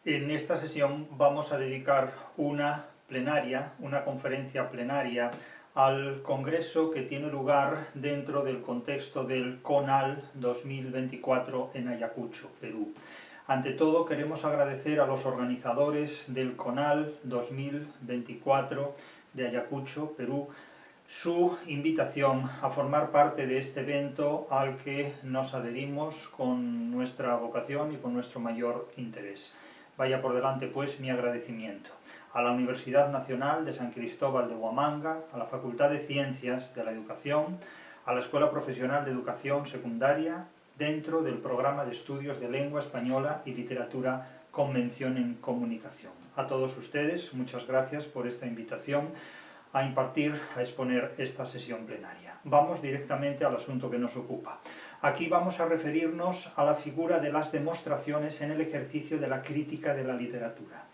En esta sesión vamos a dedicar una conferencia plenaria, al congreso que tiene lugar dentro del contexto del CONAL 2024 en Ayacucho, Perú. Ante todo, queremos agradecer a los organizadores del CONAL 2024 de Ayacucho, Perú, su invitación a formar parte de este evento al que nos adherimos con nuestra vocación y con nuestro mayor interés. Vaya por delante, pues, mi agradecimiento a la Universidad Nacional de San Cristóbal de Huamanga, a la Facultad de Ciencias de la Educación, a la Escuela Profesional de Educación Secundaria, dentro del programa de estudios de Lengua Española y Literatura con mención en Comunicación. A todos ustedes, muchas gracias por esta invitación a exponer esta sesión plenaria. Vamos directamente al asunto que nos ocupa. Aquí vamos a referirnos a la figura de las demostraciones en el ejercicio de la crítica de la literatura.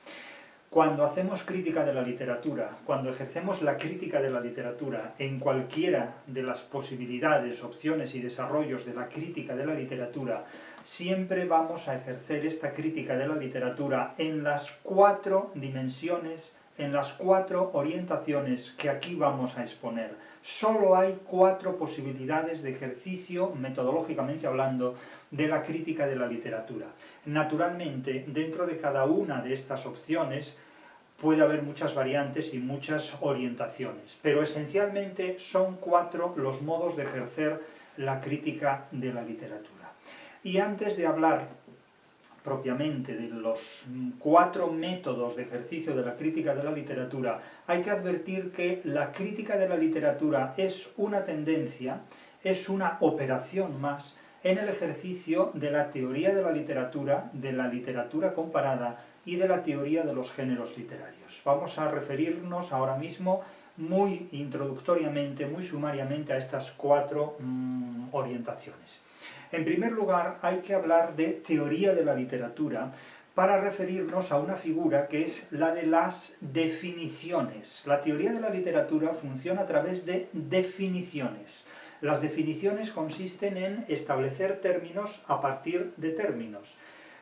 Cuando hacemos crítica de la literatura, cuando ejercemos la crítica de la literatura en cualquiera de las posibilidades, opciones y desarrollos de la crítica de la literatura, siempre vamos a ejercer esta crítica de la literatura en las 4 dimensiones, en las 4 orientaciones que aquí vamos a exponer. Solo hay 4 posibilidades de ejercicio, metodológicamente hablando, de la crítica de la literatura. Naturalmente, dentro de cada una de estas opciones puede haber muchas variantes y muchas orientaciones, pero esencialmente son 4 los modos de ejercer la crítica de la literatura. Y antes de hablar propiamente de los 4 métodos de ejercicio de la crítica de la literatura, hay que advertir que la crítica de la literatura es una tendencia, es una operación más en el ejercicio de la teoría de la literatura comparada y de la teoría de los géneros literarios. Vamos a referirnos ahora mismo muy introductoriamente, muy sumariamente a estas 4 orientaciones. En primer lugar, hay que hablar de teoría de la literatura para referirnos a una figura que es la de las definiciones. La teoría de la literatura funciona a través de definiciones. Las definiciones consisten en establecer términos a partir de términos.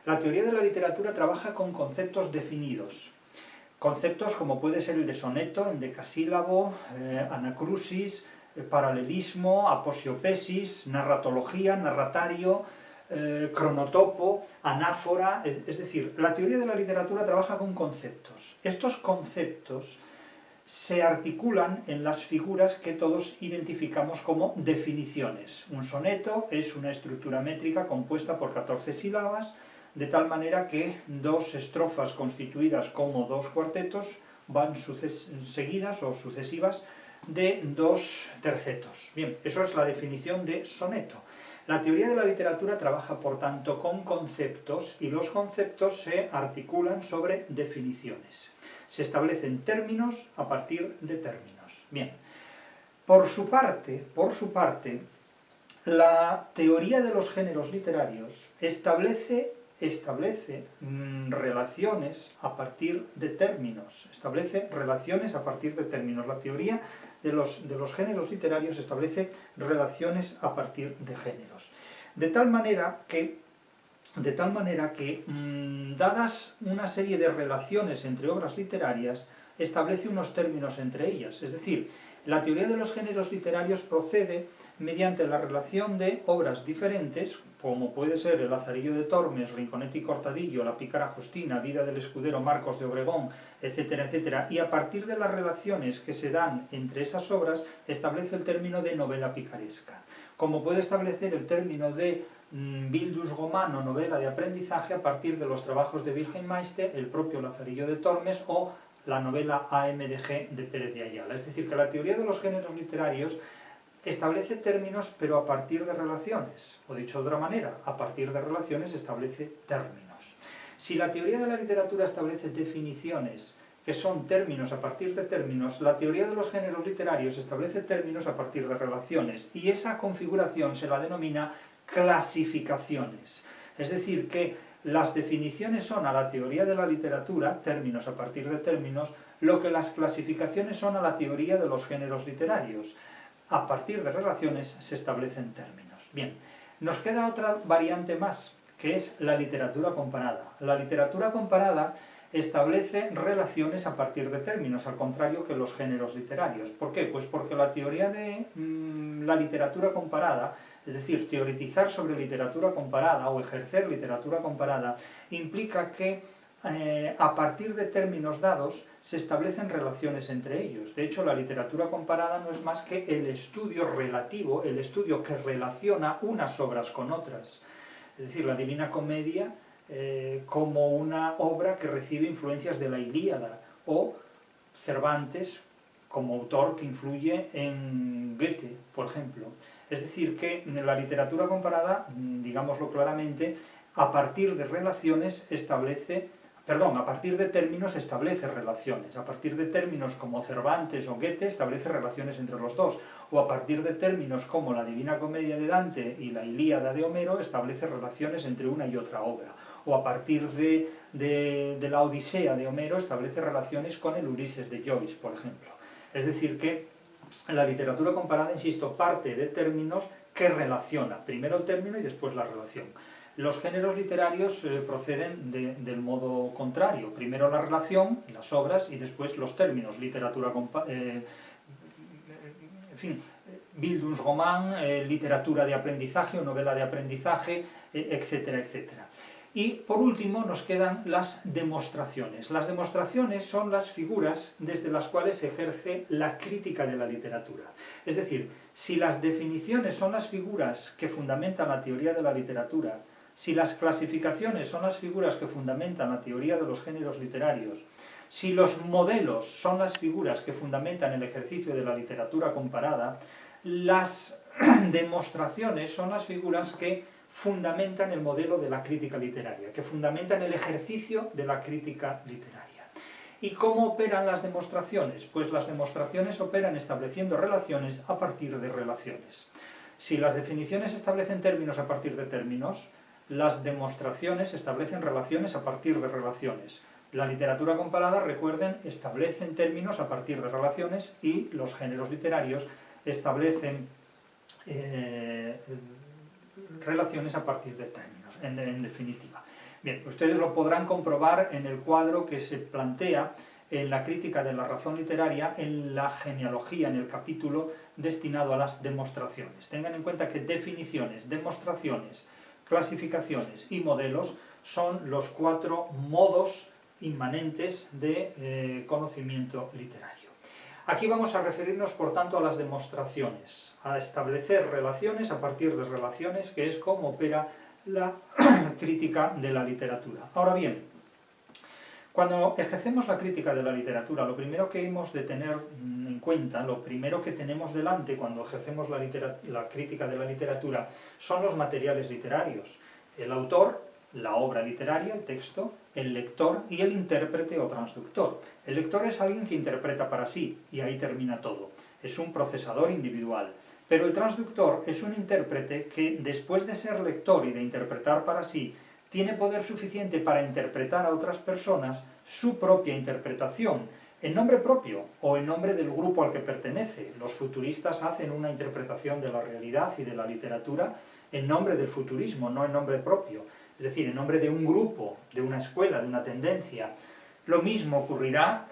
La teoría de la literatura trabaja con conceptos definidos. Conceptos como puede ser el de soneto, endecasílabo, anacrusis, paralelismo, aposiopesis, narratología, narratario, cronotopo, anáfora. Es decir, la teoría de la literatura trabaja con conceptos. Estos conceptos se articulan en las figuras que todos identificamos como definiciones. Un soneto es una estructura métrica compuesta por 14 sílabas, de tal manera que 2 estrofas constituidas como 2 cuartetos van seguidas o sucesivas de 2 tercetos. Bien, eso es la definición de soneto. La teoría de la literatura trabaja, por tanto, con conceptos y los conceptos se articulan sobre definiciones. Se establecen términos a partir de términos. Bien, por su parte, la teoría de los géneros literarios establece relaciones a partir de términos. La teoría de los géneros literarios establece relaciones a partir de géneros. De tal manera que, dadas una serie de relaciones entre obras literarias, establece unos términos entre ellas. Es decir, la teoría de los géneros literarios procede mediante la relación de obras diferentes, como puede ser El Lazarillo de Tormes, Rinconete y Cortadillo, La Pícara Justina, Vida del Escudero Marcos de Obregón, etcétera, etcétera, y a partir de las relaciones que se dan entre esas obras, establece el término de novela picaresca. Como puede establecer el término de Bildungsroman o novela de aprendizaje a partir de los trabajos de Wilhelm Meister, el propio Lazarillo de Tormes o la novela AMDG de Pérez de Ayala. Es decir, que la teoría de los géneros literarios establece términos, pero a partir de relaciones. O dicho de otra manera, a partir de relaciones establece términos. Si la teoría de la literatura establece definiciones, que son términos a partir de términos, la teoría de los géneros literarios establece términos a partir de relaciones, y esa configuración se la denomina clasificaciones. Es decir, que las definiciones son a la teoría de la literatura, términos a partir de términos, lo que las clasificaciones son a la teoría de los géneros literarios. A partir de relaciones se establecen términos. Bien, nos queda otra variante más, que es la literatura comparada. La literatura comparada establece relaciones a partir de términos, al contrario que los géneros literarios. ¿Por qué? Pues porque la teoría de la literatura comparada, es decir, teoretizar sobre literatura comparada o ejercer literatura comparada, implica que a partir de términos dados se establecen relaciones entre ellos. De hecho, la literatura comparada no es más que el estudio relativo, el estudio que relaciona unas obras con otras. Es decir, la Divina Comedia como una obra que recibe influencias de la Ilíada, o Cervantes como autor que influye en Goethe, por ejemplo. Es decir, que la literatura comparada, digámoslo claramente, a partir de relaciones a partir de términos establece relaciones. A partir de términos como Cervantes o Goethe establece relaciones entre los dos. O a partir de términos como la Divina Comedia de Dante y la Ilíada de Homero establece relaciones entre una y otra obra. O a partir de la Odisea de Homero establece relaciones con el Ulises de Joyce, por ejemplo. Es decir, que la literatura comparada, insisto, parte de términos que relaciona. Primero el término y después la relación. Los géneros literarios proceden del modo contrario. Primero la relación, las obras, y después los términos. Literatura Bildungsroman, literatura de aprendizaje o novela de aprendizaje, etcétera, etcétera. Y por último nos quedan las demostraciones. Las demostraciones son las figuras desde las cuales se ejerce la crítica de la literatura. Es decir, si las definiciones son las figuras que fundamentan la teoría de la literatura, si las clasificaciones son las figuras que fundamentan la teoría de los géneros literarios, si los modelos son las figuras que fundamentan el ejercicio de la literatura comparada, las demostraciones son las figuras que fundamentan el modelo de la crítica literaria, que fundamentan el ejercicio de la crítica literaria. ¿Y cómo operan las demostraciones? Pues las demostraciones operan estableciendo relaciones a partir de relaciones. Si las definiciones establecen términos a partir de términos, las demostraciones establecen relaciones a partir de relaciones. La literatura comparada, recuerden, establecen términos a partir de relaciones, y los géneros literarios establecen relaciones a partir de términos, en definitiva. Bien, ustedes lo podrán comprobar en el cuadro que se plantea en la crítica de la razón literaria, en la genealogía, en el capítulo destinado a las demostraciones. Tengan en cuenta que definiciones, demostraciones, clasificaciones y modelos son los 4 modos inmanentes de conocimiento literario. Aquí vamos a referirnos, por tanto, a las demostraciones, a establecer relaciones a partir de relaciones, que es como opera la crítica de la literatura. Ahora bien, cuando ejercemos la crítica de la literatura, lo primero que hemos de tener en cuenta, lo primero que tenemos delante cuando ejercemos la crítica de la literatura, son los materiales literarios. El autor, la obra literaria, el texto, el lector y el intérprete o transductor. El lector es alguien que interpreta para sí, y ahí termina todo. Es un procesador individual. Pero el transductor es un intérprete que, después de ser lector y de interpretar para sí, tiene poder suficiente para interpretar a otras personas su propia interpretación, en nombre propio o en nombre del grupo al que pertenece. Los futuristas hacen una interpretación de la realidad y de la literatura en nombre del futurismo, no en nombre propio. Es decir, en nombre de un grupo, de una escuela, de una tendencia. Lo mismo ocurrirá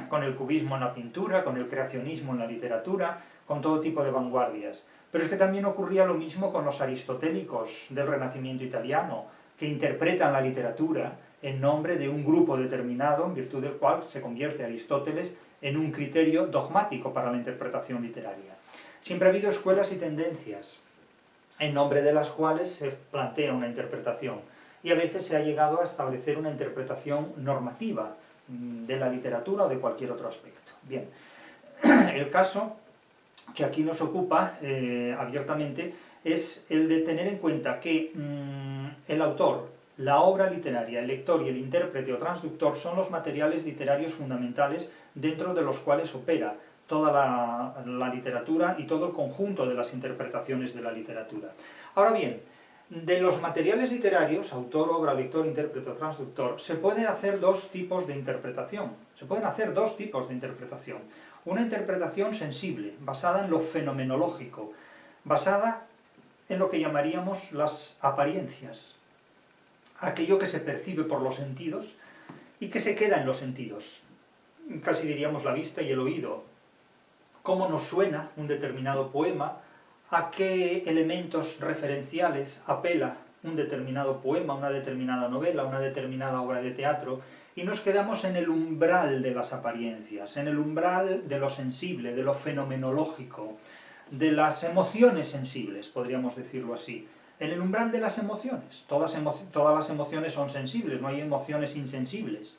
con el cubismo en la pintura, con el creacionismo en la literatura, con todo tipo de vanguardias. Pero es que también ocurría lo mismo con los aristotélicos del Renacimiento italiano, que interpretan la literatura en nombre de un grupo determinado, en virtud del cual se convierte Aristóteles en un criterio dogmático para la interpretación literaria. Siempre ha habido escuelas y tendencias, en nombre de las cuales se plantea una interpretación, y a veces se ha llegado a establecer una interpretación normativa de la literatura o de cualquier otro aspecto. Bien, el caso que aquí nos ocupa abiertamente es el de tener en cuenta que el autor, la obra literaria, el lector y el intérprete o transductor son los materiales literarios fundamentales dentro de los cuales opera toda la literatura y todo el conjunto de las interpretaciones de la literatura. Ahora bien, de los materiales literarios, autor, obra, lector, intérprete o transductor, se pueden hacer dos tipos de interpretación. Una interpretación sensible, basada en lo fenomenológico, basada en lo que llamaríamos las apariencias. aquello que se percibe por los sentidos y que se queda en los sentidos, casi diríamos la vista y el oído. Cómo nos suena un determinado poema, a qué elementos referenciales apela un determinado poema, una determinada novela, una determinada obra de teatro, y nos quedamos en el umbral de las apariencias, en el umbral de lo sensible, de lo fenomenológico, de las emociones sensibles, podríamos decirlo así. En el umbral de las emociones. Todas las emociones son sensibles, no hay emociones insensibles.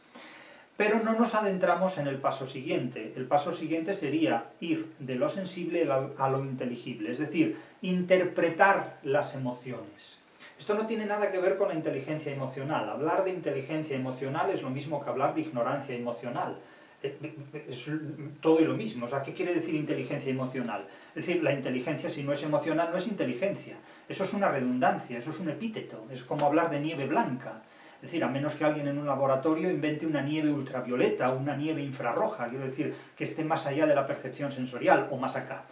Pero no nos adentramos en el paso siguiente. El paso siguiente sería ir de lo sensible a lo inteligible, es decir, interpretar las emociones. Esto no tiene nada que ver con la inteligencia emocional. Hablar de inteligencia emocional es lo mismo que hablar de ignorancia emocional. Es todo y lo mismo. O sea, ¿qué quiere decir inteligencia emocional? Es decir, la inteligencia, si no es emocional, no es inteligencia. Eso es una redundancia, eso es un epíteto. Es como hablar de nieve blanca. Es decir, a menos que alguien en un laboratorio invente una nieve ultravioleta o una nieve infrarroja, quiero decir, que esté más allá de la percepción sensorial o más acá.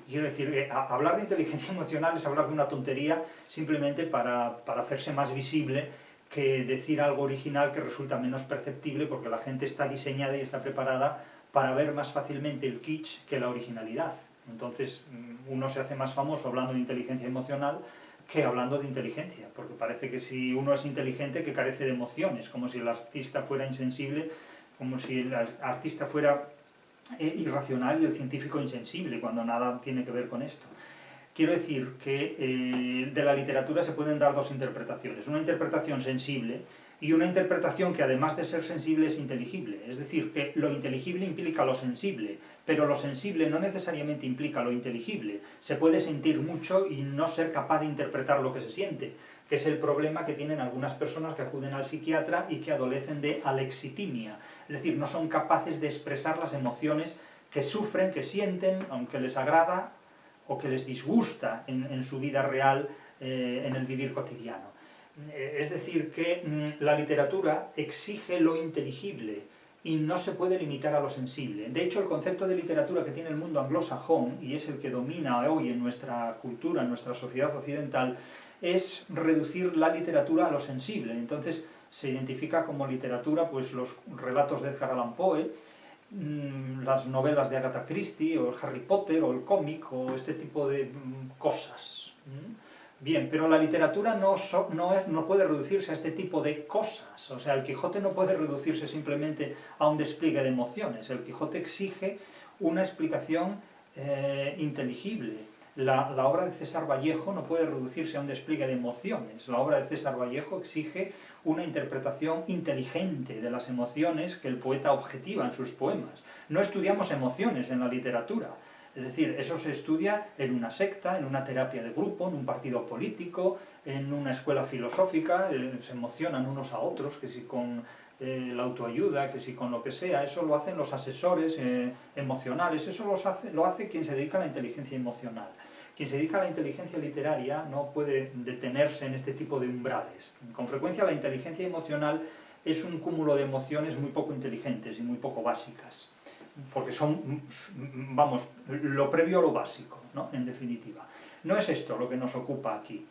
Quiero decir, hablar de inteligencia emocional es hablar de una tontería simplemente para hacerse más visible que decir algo original que resulta menos perceptible, porque la gente está diseñada y está preparada para ver más fácilmente el kitsch que la originalidad. Entonces uno se hace más famoso hablando de inteligencia emocional que hablando de inteligencia, porque parece que si uno es inteligente que carece de emociones, como si el artista fuera insensible, como si el artista fuera irracional y el científico insensible, cuando nada tiene que ver con esto. Quiero decir que de la literatura se pueden dar dos interpretaciones, una interpretación sensible y una interpretación que además de ser sensible es inteligible, es decir, que lo inteligible implica lo sensible, pero lo sensible no necesariamente implica lo inteligible. Se puede sentir mucho y no ser capaz de interpretar lo que se siente, que es el problema que tienen algunas personas que acuden al psiquiatra y que adolecen de alexitimia, es decir, no son capaces de expresar las emociones que sufren, que sienten, aunque les agrada o que les disgusta en su vida real, en el vivir cotidiano. Es decir, que la literatura exige lo inteligible y no se puede limitar a lo sensible. De hecho, el concepto de literatura que tiene el mundo anglosajón, y es el que domina hoy en nuestra cultura, en nuestra sociedad occidental, es reducir la literatura a lo sensible. Entonces se identifica como literatura pues los relatos de Edgar Allan Poe, las novelas de Agatha Christie, o el Harry Potter, o el cómic, o este tipo de cosas. Bien, pero la literatura no puede reducirse a este tipo de cosas. O sea, el Quijote no puede reducirse simplemente a un despliegue de emociones. El Quijote exige una explicación inteligible. La obra de César Vallejo no puede reducirse a un despliegue de emociones. La obra de César Vallejo exige una interpretación inteligente de las emociones que el poeta objetiva en sus poemas. No estudiamos emociones en la literatura. Es decir, eso se estudia en una secta, en una terapia de grupo, en un partido político, en una escuela filosófica, se emocionan unos a otros, que si con la autoayuda, que si con lo que sea, eso lo hacen los asesores emocionales, eso lo hace quien se dedica a la inteligencia emocional. Quien se dedica a la inteligencia literaria no puede detenerse en este tipo de umbrales. Con frecuencia la inteligencia emocional es un cúmulo de emociones muy poco inteligentes y muy poco básicas, porque son, vamos, lo previo a lo básico, ¿no? En definitiva. No es esto lo que nos ocupa aquí.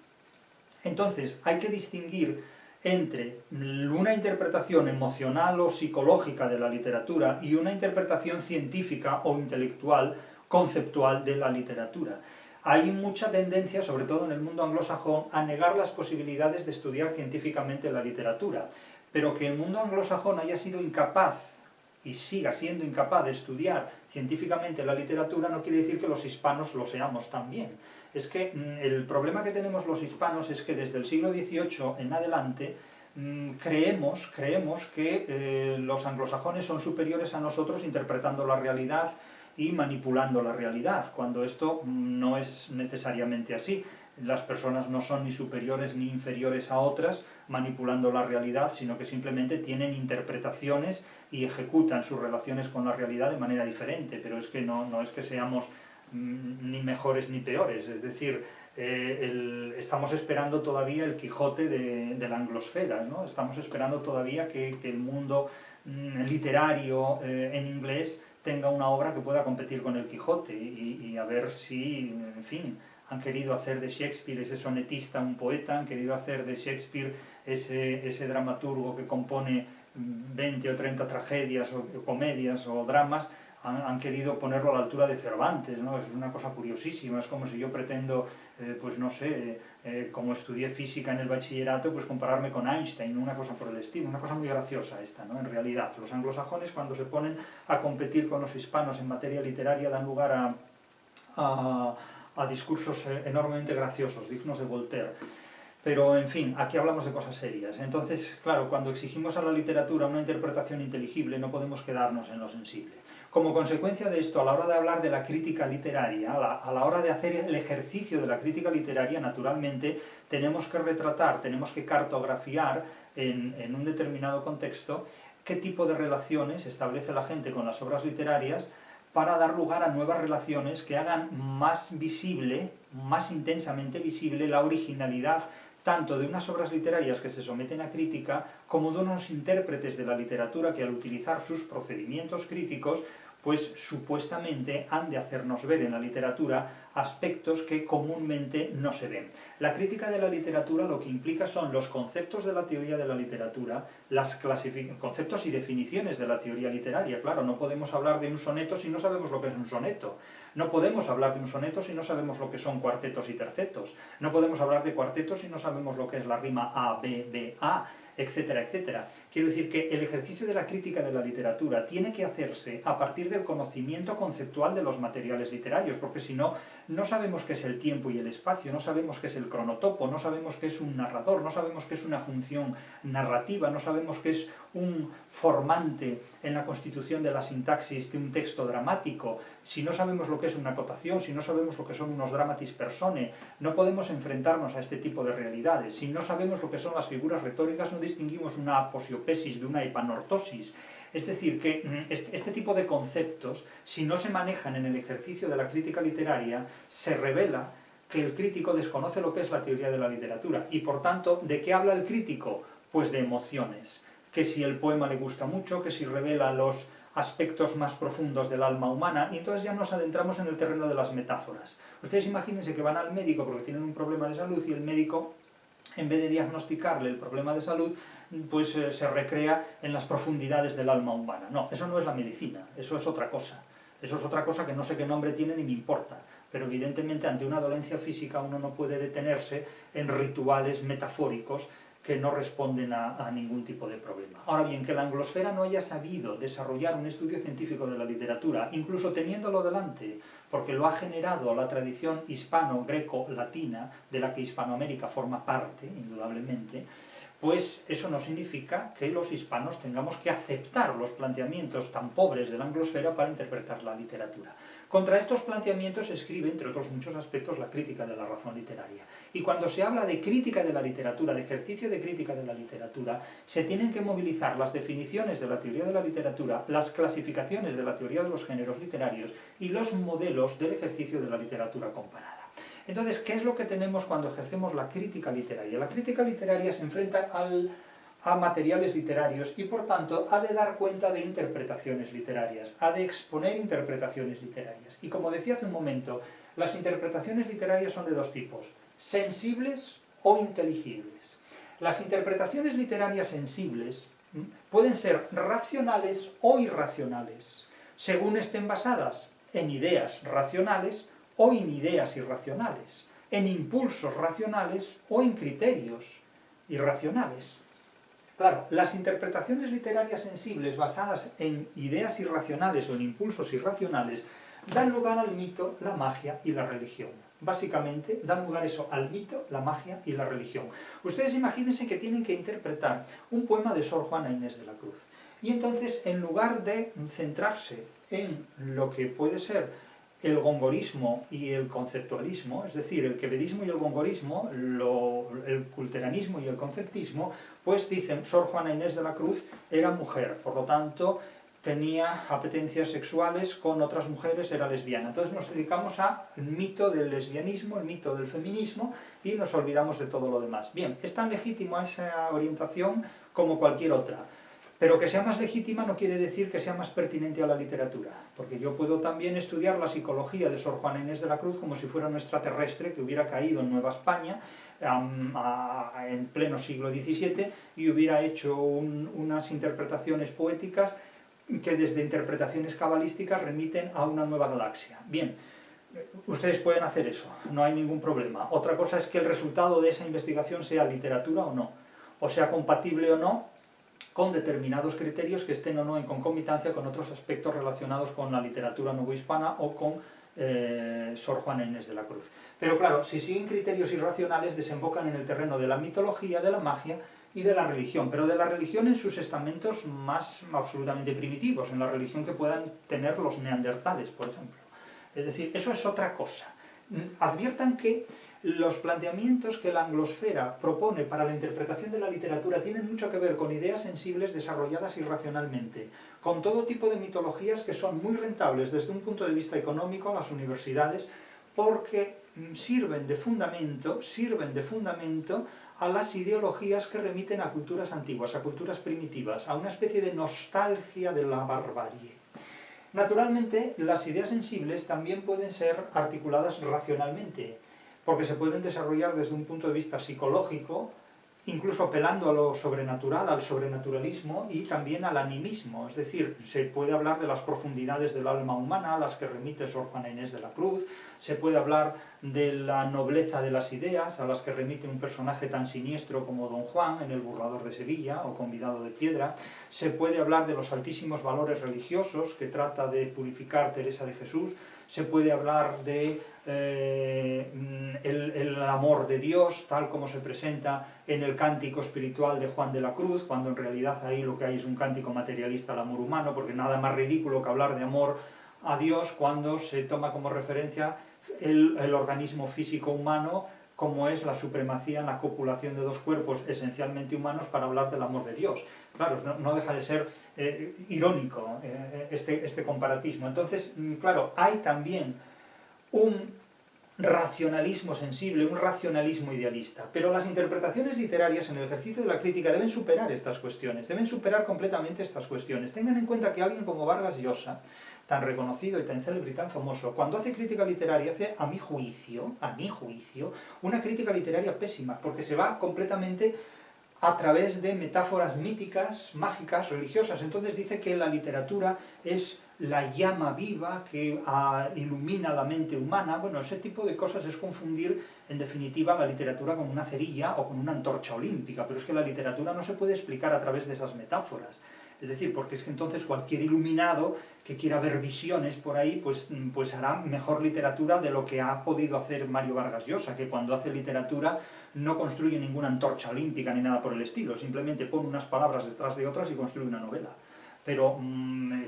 Entonces, hay que distinguir entre una interpretación emocional o psicológica de la literatura y una interpretación científica o intelectual, conceptual de la literatura. Hay mucha tendencia, sobre todo en el mundo anglosajón, a negar las posibilidades de estudiar científicamente la literatura, pero que el mundo anglosajón haya sido incapaz y siga siendo incapaz de estudiar científicamente la literatura no quiere decir que los hispanos lo seamos también. Es que el problema que tenemos los hispanos es que desde el siglo XVIII en adelante creemos que los anglosajones son superiores a nosotros interpretando la realidad y manipulando la realidad, cuando esto no es necesariamente así. Las personas no son ni superiores ni inferiores a otras manipulando la realidad, sino que simplemente tienen interpretaciones y ejecutan sus relaciones con la realidad de manera diferente, pero es que no es que seamos ni mejores ni peores, es decir, estamos esperando todavía el Quijote de la anglosfera, ¿no? Estamos esperando todavía que el mundo literario en inglés tenga una obra que pueda competir con el Quijote y a ver si, en fin, han querido hacer de Shakespeare ese sonetista un poeta, han querido hacer de Shakespeare ese dramaturgo que compone 20 o 30 tragedias o comedias o dramas, han querido ponerlo a la altura de Cervantes, ¿no? Es una cosa curiosísima, es como si yo pretendo, pues no sé, como estudié física en el bachillerato, pues compararme con Einstein, una cosa por el estilo, una cosa muy graciosa esta, ¿no? En realidad, los anglosajones cuando se ponen a competir con los hispanos en materia literaria dan lugar a discursos enormemente graciosos, dignos de Voltaire. Pero, en fin, aquí hablamos de cosas serias. Entonces, claro, cuando exigimos a la literatura una interpretación inteligible, no podemos quedarnos en lo sensible. Como consecuencia de esto, a la hora de hablar de la crítica literaria, a la hora de hacer el ejercicio de la crítica literaria, naturalmente, tenemos que retratar, tenemos que cartografiar en un determinado contexto qué tipo de relaciones establece la gente con las obras literarias para dar lugar a nuevas relaciones que hagan más visible, más intensamente visible, la originalidad tanto de unas obras literarias que se someten a crítica, como de unos intérpretes de la literatura que al utilizar sus procedimientos críticos, pues supuestamente han de hacernos ver en la literatura aspectos que comúnmente no se ven. La crítica de la literatura lo que implica son los conceptos de la teoría de la literatura, los conceptos y definiciones de la teoría literaria. Claro, no podemos hablar de un soneto si no sabemos lo que es un soneto. No podemos hablar de un soneto si no sabemos lo que son cuartetos y tercetos. No podemos hablar de cuartetos si no sabemos lo que es la rima A, B, B, A, etcétera, etcétera. Quiero decir que el ejercicio de la crítica de la literatura tiene que hacerse a partir del conocimiento conceptual de los materiales literarios, porque si no, no sabemos qué es el tiempo y el espacio, no sabemos qué es el cronotopo, no sabemos qué es un narrador, no sabemos qué es una función narrativa, no sabemos qué es un formante en la constitución de la sintaxis de un texto dramático. Si no sabemos lo que es una acotación, si no sabemos lo que son unos dramatis personae, no podemos enfrentarnos a este tipo de realidades. Si no sabemos lo que son las figuras retóricas, no distinguimos una aposiopesis de una epanortosis. Es decir, que este tipo de conceptos, si no se manejan en el ejercicio de la crítica literaria, se revela que el crítico desconoce lo que es la teoría de la literatura. Y por tanto, ¿de qué habla el crítico? Pues de emociones. Que si el poema le gusta mucho, que si revela los aspectos más profundos del alma humana, y entonces ya nos adentramos en el terreno de las metáforas. Ustedes imagínense que van al médico porque tienen un problema de salud y el médico, en vez de diagnosticarle el problema de salud, pues se recrea en las profundidades del alma humana. No, eso no es la medicina, eso es otra cosa. Eso es otra cosa que no sé qué nombre tiene ni me importa. Pero evidentemente ante una dolencia física uno no puede detenerse en rituales metafóricos que no responden a ningún tipo de problema. Ahora bien, que la anglosfera no haya sabido desarrollar un estudio científico de la literatura, incluso teniéndolo delante, porque lo ha generado la tradición hispano-greco-latina, de la que Hispanoamérica forma parte, indudablemente, pues eso no significa que los hispanos tengamos que aceptar los planteamientos tan pobres de la anglosfera para interpretar la literatura. Contra estos planteamientos se escribe, entre otros muchos aspectos, la crítica de la razón literaria. Y cuando se habla de crítica de la literatura, de ejercicio de crítica de la literatura, se tienen que movilizar las definiciones de la teoría de la literatura, las clasificaciones de la teoría de los géneros literarios y los modelos del ejercicio de la literatura comparada. Entonces, ¿qué es lo que tenemos cuando ejercemos la crítica literaria? La crítica literaria se enfrenta a materiales literarios y, por tanto, ha de dar cuenta de interpretaciones literarias, ha de exponer interpretaciones literarias. Y como decía hace un momento, las interpretaciones literarias son de dos tipos, sensibles o inteligibles. Las interpretaciones literarias sensibles pueden ser racionales o irracionales, según estén basadas en ideas racionales o en ideas irracionales, en impulsos racionales o en criterios irracionales. Claro, las interpretaciones literarias sensibles basadas en ideas irracionales o en impulsos irracionales dan lugar al mito, la magia y la religión. Básicamente, dan lugar eso, al mito, la magia y la religión. Ustedes imagínense que tienen que interpretar un poema de Sor Juana Inés de la Cruz. Y entonces, en lugar de centrarse en lo que puede ser el gongorismo y el conceptualismo, es decir, el quevedismo y el gongorismo, el culteranismo y el conceptismo, pues dicen, Sor Juana Inés de la Cruz era mujer, por lo tanto tenía apetencias sexuales con otras mujeres, era lesbiana. Entonces nos dedicamos al mito del lesbianismo, el mito del feminismo, y nos olvidamos de todo lo demás. Bien, es tan legítima esa orientación como cualquier otra. Pero que sea más legítima no quiere decir que sea más pertinente a la literatura, porque yo puedo también estudiar la psicología de Sor Juana Inés de la Cruz como si fuera un extraterrestre que hubiera caído en Nueva España en pleno siglo XVII y hubiera hecho unas interpretaciones poéticas que desde interpretaciones cabalísticas remiten a una nueva galaxia. Bien, ustedes pueden hacer eso, no hay ningún problema. Otra cosa es que el resultado de esa investigación sea literatura o no, o sea compatible o no con determinados criterios que estén o no en concomitancia con otros aspectos relacionados con la literatura novohispana o con Sor Juana Inés de la Cruz. Pero claro, si siguen criterios irracionales, desembocan en el terreno de la mitología, de la magia y de la religión, pero de la religión en sus estamentos más absolutamente primitivos, en la religión que puedan tener los neandertales, por ejemplo. Es decir, eso es otra cosa. Adviertan que los planteamientos que la anglosfera propone para la interpretación de la literatura tienen mucho que ver con ideas sensibles desarrolladas irracionalmente, con todo tipo de mitologías que son muy rentables desde un punto de vista económico a las universidades, porque sirven de fundamento a las ideologías que remiten a culturas antiguas, a culturas primitivas, a una especie de nostalgia de la barbarie. Naturalmente, las ideas sensibles también pueden ser articuladas racionalmente, porque se pueden desarrollar desde un punto de vista psicológico, incluso apelando a lo sobrenatural, al sobrenaturalismo y también al animismo. Es decir, se puede hablar de las profundidades del alma humana, a las que remite Sor Juana Inés de la Cruz, se puede hablar de la nobleza de las ideas, a las que remite un personaje tan siniestro como Don Juan en El burlador de Sevilla o Convidado de Piedra, se puede hablar de los altísimos valores religiosos que trata de purificar Teresa de Jesús, se puede hablar de el amor de Dios, tal como se presenta en el cántico espiritual de Juan de la Cruz, cuando en realidad ahí lo que hay es un cántico materialista al amor humano, porque nada más ridículo que hablar de amor a Dios cuando se toma como referencia el organismo físico humano, como es la supremacía en la copulación de dos cuerpos esencialmente humanos para hablar del amor de Dios. Claro, no deja de ser irónico este comparatismo. Entonces, claro, hay también un racionalismo sensible, un racionalismo idealista, pero las interpretaciones literarias en el ejercicio de la crítica deben superar estas cuestiones, deben superar completamente estas cuestiones. Tengan en cuenta que alguien como Vargas Llosa, tan reconocido y tan célebre y tan famoso, cuando hace crítica literaria hace, a mi juicio, una crítica literaria pésima, porque se va completamente a través de metáforas míticas, mágicas, religiosas. Entonces dice que la literatura es la llama viva que ilumina la mente humana. Bueno, ese tipo de cosas es confundir, en definitiva, la literatura con una cerilla o con una antorcha olímpica, pero es que la literatura no se puede explicar a través de esas metáforas. Es decir, porque es que entonces cualquier iluminado que quiera ver visiones por ahí, pues hará mejor literatura de lo que ha podido hacer Mario Vargas Llosa, que cuando hace literatura no construye ninguna antorcha olímpica ni nada por el estilo, simplemente pone unas palabras detrás de otras y construye una novela. Pero,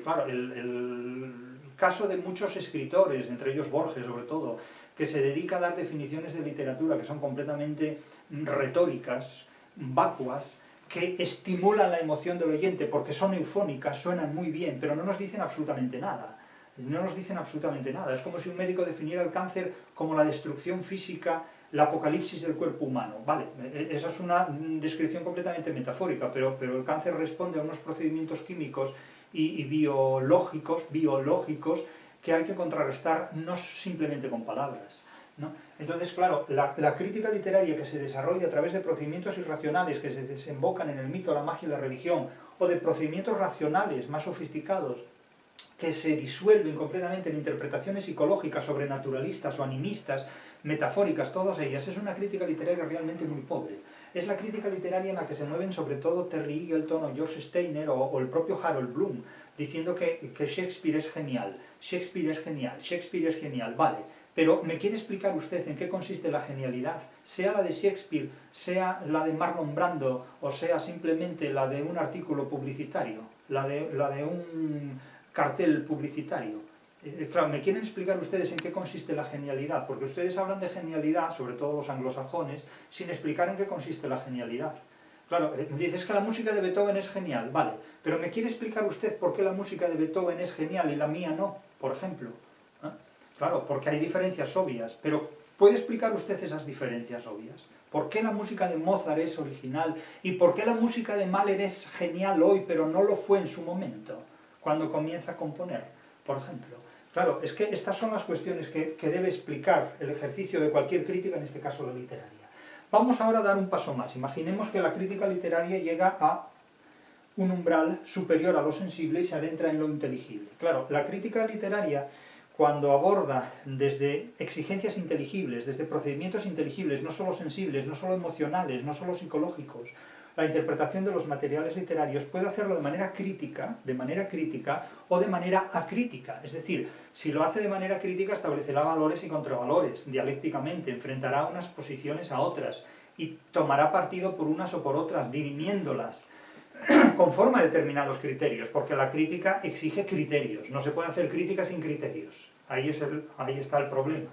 claro, el caso de muchos escritores, entre ellos Borges sobre todo, que se dedica a dar definiciones de literatura que son completamente retóricas, vacuas, que estimulan la emoción del oyente porque son eufónicas, suenan muy bien, pero no nos dicen absolutamente nada. No nos dicen absolutamente nada. Es como si un médico definiera el cáncer como la destrucción física, la apocalipsis del cuerpo humano. Vale, esa es una descripción completamente metafórica, pero el cáncer responde a unos procedimientos químicos y biológicos que hay que contrarrestar no simplemente con palabras, ¿no? Entonces, claro, la crítica literaria que se desarrolla a través de procedimientos irracionales que se desembocan en el mito, la magia y la religión, o de procedimientos racionales más sofisticados que se disuelven completamente en interpretaciones psicológicas, sobrenaturalistas o animistas, metafóricas, todas ellas, es una crítica literaria realmente muy pobre. Es la crítica literaria en la que se mueven sobre todo Terry Eagleton o George Steiner o el propio Harold Bloom, diciendo que Shakespeare es genial, Shakespeare es genial, Shakespeare es genial, vale. Pero ¿me quiere explicar usted en qué consiste la genialidad? Sea la de Shakespeare, sea la de Marlon Brando, o sea simplemente la de un artículo publicitario, la de un cartel publicitario. Claro, ¿me quieren explicar ustedes en qué consiste la genialidad? Porque ustedes hablan de genialidad, sobre todo los anglosajones, sin explicar en qué consiste la genialidad. Claro, dices que la música de Beethoven es genial, vale, pero ¿me quiere explicar usted por qué la música de Beethoven es genial y la mía no, por ejemplo? ¿Eh? Claro, porque hay diferencias obvias, pero ¿puede explicar usted esas diferencias obvias? ¿Por qué la música de Mozart es original y por qué la música de Mahler es genial hoy, pero no lo fue en su momento, cuando comienza a componer, por ejemplo? Claro, es que estas son las cuestiones que debe explicar el ejercicio de cualquier crítica, en este caso la literaria. Vamos ahora a dar un paso más. Imaginemos que la crítica literaria llega a un umbral superior a lo sensible y se adentra en lo inteligible. Claro, la crítica literaria, cuando aborda desde exigencias inteligibles, desde procedimientos inteligibles, no solo sensibles, no solo emocionales, no solo psicológicos, la interpretación de los materiales literarios, puede hacerlo de manera crítica o de manera acrítica. Es decir, si lo hace de manera crítica establecerá valores y contravalores, dialécticamente, enfrentará unas posiciones a otras y tomará partido por unas o por otras, dirimiéndolas conforme a determinados criterios, porque la crítica exige criterios, no se puede hacer crítica sin criterios. Ahí está el problema.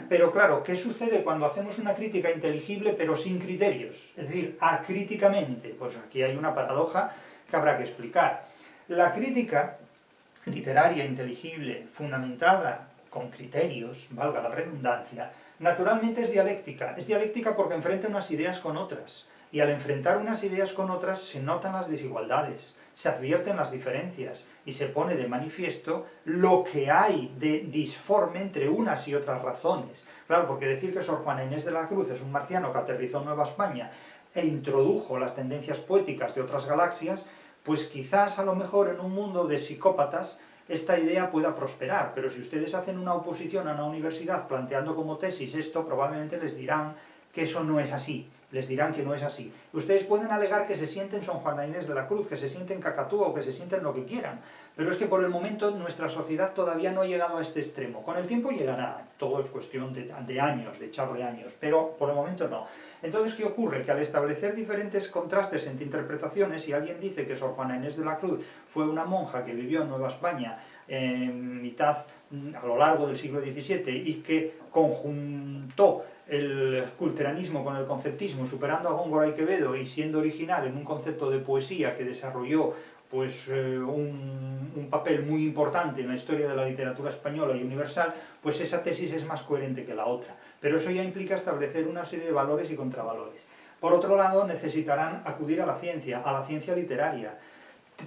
Pero claro, ¿qué sucede cuando hacemos una crítica inteligible pero sin criterios? Es decir, acríticamente. Pues aquí hay una paradoja que habrá que explicar. La crítica literaria inteligible, fundamentada con criterios, valga la redundancia, naturalmente es dialéctica. Es dialéctica porque enfrenta unas ideas con otras. Y al enfrentar unas ideas con otras se notan las desigualdades, se advierten las diferencias y se pone de manifiesto lo que hay de disforme entre unas y otras razones. Claro, porque decir que Sor Juana Inés de la Cruz es un marciano que aterrizó en Nueva España e introdujo las tendencias poéticas de otras galaxias, pues quizás a lo mejor en un mundo de psicópatas esta idea pueda prosperar, pero si ustedes hacen una oposición a una universidad planteando como tesis esto, probablemente les dirán que eso no es así. Les dirán que no es así. Ustedes pueden alegar que se sienten Sor Juana Inés de la Cruz, que se sienten Cacatúa o que se sienten lo que quieran, pero es que por el momento nuestra sociedad todavía no ha llegado a este extremo. Con el tiempo llegará, todo es cuestión de años, de echarle años, pero por el momento no. Entonces, ¿qué ocurre? Que al establecer diferentes contrastes entre interpretaciones, si alguien dice que Sor Juana Inés de la Cruz fue una monja que vivió en Nueva España a lo largo del siglo XVII y que conjuntó el culteranismo con el conceptismo, superando a Góngora y Quevedo y siendo original en un concepto de poesía que desarrolló pues, un papel muy importante en la historia de la literatura española y universal, pues esa tesis es más coherente que la otra. Pero eso ya implica establecer una serie de valores y contravalores. Por otro lado, necesitarán acudir a la ciencia literaria.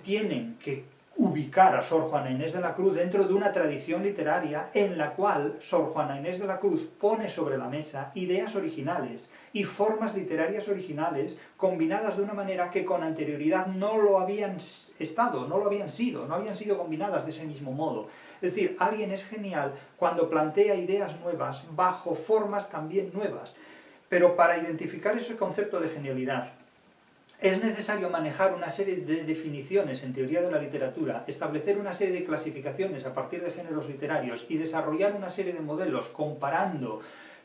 Tienen que ubicar a Sor Juana Inés de la Cruz dentro de una tradición literaria en la cual Sor Juana Inés de la Cruz pone sobre la mesa ideas originales y formas literarias originales combinadas de una manera que con anterioridad no lo habían estado, no habían sido combinadas de ese mismo modo. Es decir, alguien es genial cuando plantea ideas nuevas bajo formas también nuevas, pero para identificar ese concepto de genialidad es necesario manejar una serie de definiciones en teoría de la literatura, establecer una serie de clasificaciones a partir de géneros literarios y desarrollar una serie de modelos comparando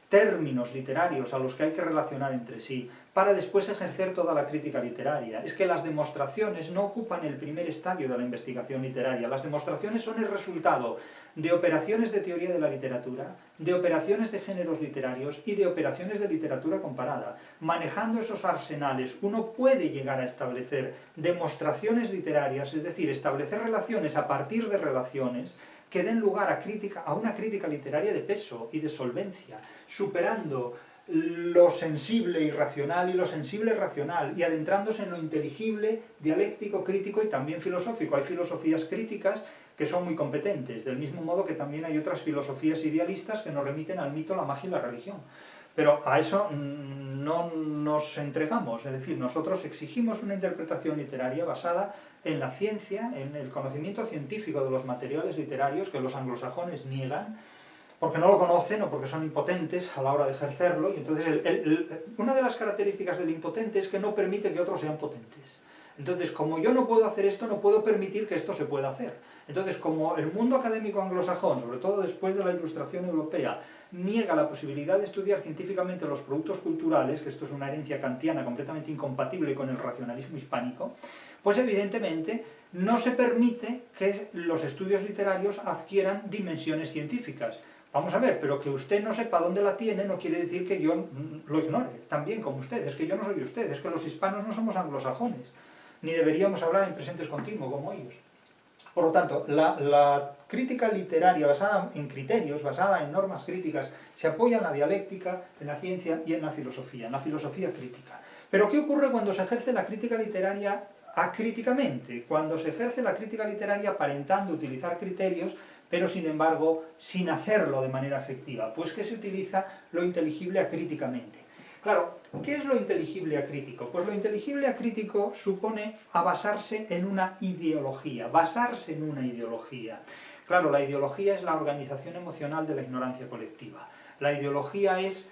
términos literarios a los que hay que relacionar entre sí, para después ejercer toda la crítica literaria. Es que las demostraciones no ocupan el primer estadio de la investigación literaria, las demostraciones son el resultado de operaciones de teoría de la literatura, de operaciones de géneros literarios y de operaciones de literatura comparada. Manejando esos arsenales, uno puede llegar a establecer demostraciones literarias, es decir, establecer relaciones a partir de relaciones que den lugar a una crítica literaria de peso y de solvencia, superando lo sensible irracional y lo sensible racional, y adentrándose en lo inteligible, dialéctico, crítico y también filosófico. Hay filosofías críticas que son muy competentes, del mismo modo que también hay otras filosofías idealistas que nos remiten al mito, la magia y la religión. Pero a eso no nos entregamos, es decir, nosotros exigimos una interpretación literaria basada en la ciencia, en el conocimiento científico de los materiales literarios que los anglosajones niegan, porque no lo conocen o porque son impotentes a la hora de ejercerlo, y entonces una de las características del impotente es que no permite que otros sean potentes. Entonces, como yo no puedo hacer esto, no puedo permitir que esto se pueda hacer. Entonces, como el mundo académico anglosajón, sobre todo después de la Ilustración europea, niega la posibilidad de estudiar científicamente los productos culturales, que esto es una herencia kantiana completamente incompatible con el racionalismo hispánico, pues evidentemente no se permite que los estudios literarios adquieran dimensiones científicas. Vamos a ver, pero que usted no sepa dónde la tiene no quiere decir que yo lo ignore, también como usted, es que yo no soy usted, es que los hispanos no somos anglosajones, ni deberíamos hablar en presentes continuo como ellos. Por lo tanto, la crítica literaria basada en criterios, basada en normas críticas, se apoya en la dialéctica, en la ciencia y en la filosofía crítica. Pero ¿qué ocurre cuando se ejerce la crítica literaria acríticamente? Cuando se ejerce la crítica literaria aparentando utilizar criterios, pero sin embargo sin hacerlo de manera efectiva, pues que se utiliza lo inteligible acríticamente. Claro, ¿qué es lo inteligible acrítico? Pues lo inteligible acrítico supone a basarse en una ideología, basarse en una ideología. Claro, la ideología es la organización emocional de la ignorancia colectiva. La ideología es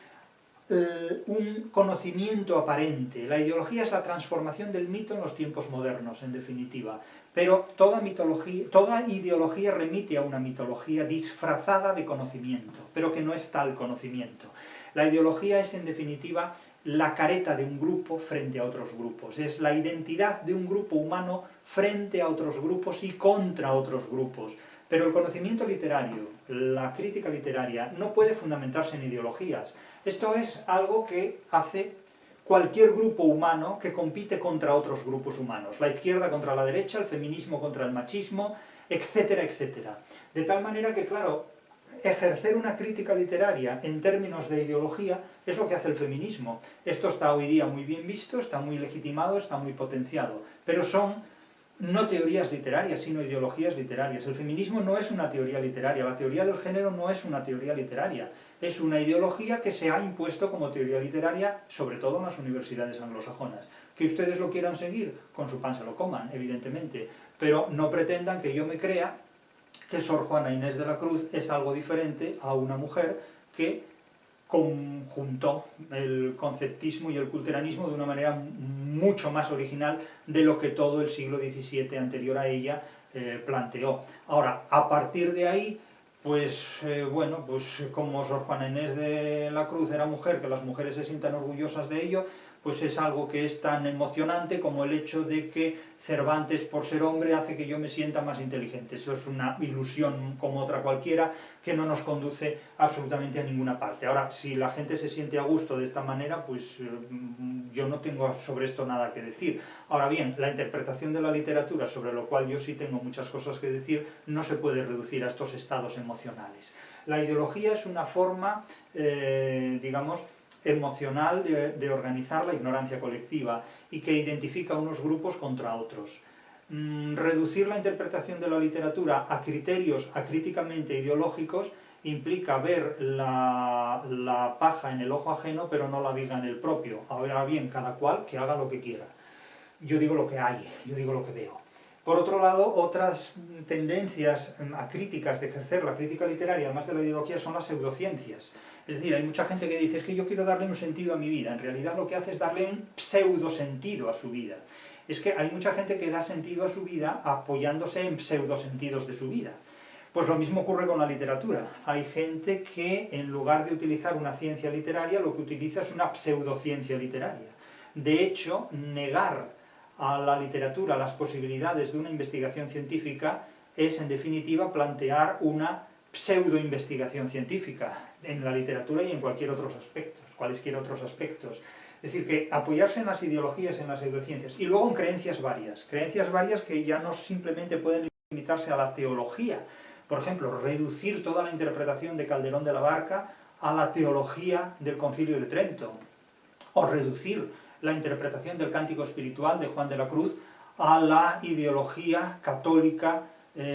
un conocimiento aparente. La ideología es la transformación del mito en los tiempos modernos, en definitiva. Pero toda ideología remite a una mitología disfrazada de conocimiento, pero que no es tal conocimiento. La ideología es, en definitiva, la careta de un grupo frente a otros grupos. Es la identidad de un grupo humano frente a otros grupos y contra otros grupos. Pero el conocimiento literario, la crítica literaria, no puede fundamentarse en ideologías. Esto es algo que hace cualquier grupo humano que compite contra otros grupos humanos. La izquierda contra la derecha, el feminismo contra el machismo, etcétera, etcétera. De tal manera que, claro, ejercer una crítica literaria en términos de ideología es lo que hace el feminismo. Esto está hoy día muy bien visto, está muy legitimado, está muy potenciado. Pero son no teorías literarias, sino ideologías literarias. El feminismo no es una teoría literaria, la teoría del género no es una teoría literaria. Es una ideología que se ha impuesto como teoría literaria, sobre todo en las universidades anglosajonas. Que ustedes lo quieran seguir, con su pan se lo coman, evidentemente, pero no pretendan que yo me crea que Sor Juana Inés de la Cruz es algo diferente a una mujer que conjuntó el conceptismo y el culteranismo de una manera mucho más original de lo que todo el siglo XVII anterior a ella planteó. Ahora, a partir de ahí, pues bueno, pues como Sor Juana Inés de la Cruz era mujer, que las mujeres se sientan orgullosas de ello, pues es algo que es tan emocionante como el hecho de que Cervantes, por ser hombre, hace que yo me sienta más inteligente. Eso es una ilusión como otra cualquiera que no nos conduce absolutamente a ninguna parte. Ahora, si la gente se siente a gusto de esta manera, pues yo no tengo sobre esto nada que decir. Ahora bien, la interpretación de la literatura, sobre lo cual yo sí tengo muchas cosas que decir, no se puede reducir a estos estados emocionales. La ideología es una forma, digamos, emocional de organizar la ignorancia colectiva y que identifica unos grupos contra otros. Reducir la interpretación de la literatura a criterios acríticamente ideológicos implica ver la paja en el ojo ajeno pero no la viga en el propio. Ahora bien, cada cual que haga lo que quiera. Yo digo lo que hay, yo digo lo que veo. Por otro lado, otras tendencias acríticas de ejercer la crítica literaria, además de la ideología, son las pseudociencias. Es decir, hay mucha gente que dice, es que yo quiero darle un sentido a mi vida. En realidad lo que hace es darle un pseudosentido a su vida. Es que hay mucha gente que da sentido a su vida apoyándose en pseudosentidos de su vida. Pues lo mismo ocurre con la literatura. Hay gente que, en lugar de utilizar una ciencia literaria, lo que utiliza es una pseudociencia literaria. De hecho, negar a la literatura las posibilidades de una investigación científica es, en definitiva, plantear una pseudo-investigación científica en la literatura y en cualquier cualesquiera otros aspectos. Es decir, que apoyarse en las ideologías, en las pseudociencias, y luego en creencias varias que ya no simplemente pueden limitarse a la teología. Por ejemplo, reducir toda la interpretación de Calderón de la Barca a la teología del Concilio de Trento, o reducir la interpretación del Cántico Espiritual de Juan de la Cruz a la ideología católica